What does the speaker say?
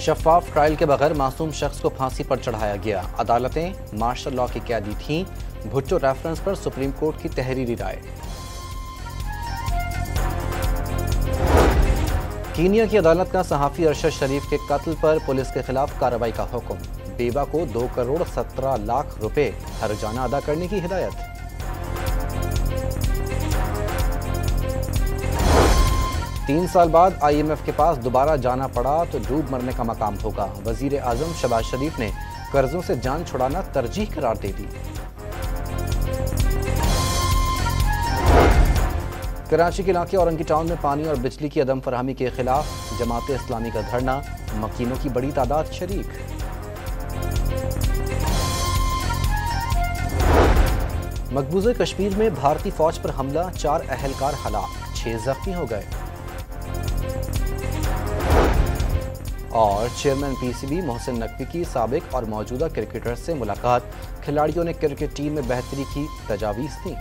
शफाफ trial के बगैर मासूम शख्स को फांसी पर चढ़ाया गया। अदालतें मार्शल लॉ की कैदी थीं। भुट्टो रेफरेंस पर सुप्रीम कोर्ट की तहरीरी राय। कीनिया की अदालत का सहाफी अरशद शरीफ के कत्ल पर पुलिस के खिलाफ कार्रवाई का हुक्म। बेवा को 2 करोड़ 17 लाख रुपए हर्जाना अदा करने की हिदायत। तीन साल बाद IMF के पास दोबारा जाना पड़ा तो डूब मरने का मकाम होगा। वजीर आजम शहबाज शरीफ ने कर्जों से जान छुड़ाना तरजीह करार दे दी। कराची के इलाके औरंगी टाउन में पानी और बिजली की अदम फरहमी के खिलाफ जमात इस्लामी का धरना। मकीनों की बड़ी तादाद शरीक। मकबूजा कश्मीर में भारतीय फौज पर हमला, 4 अहलकार हलाक, 6 जख्मी हो गए। और चेयरमैन PCB मोहसिन नकवी की साबिक और मौजूदा क्रिकेटर से मुलाकात। खिलाड़ियों ने क्रिकेट टीम में बेहतरी की तजावीज़ दी।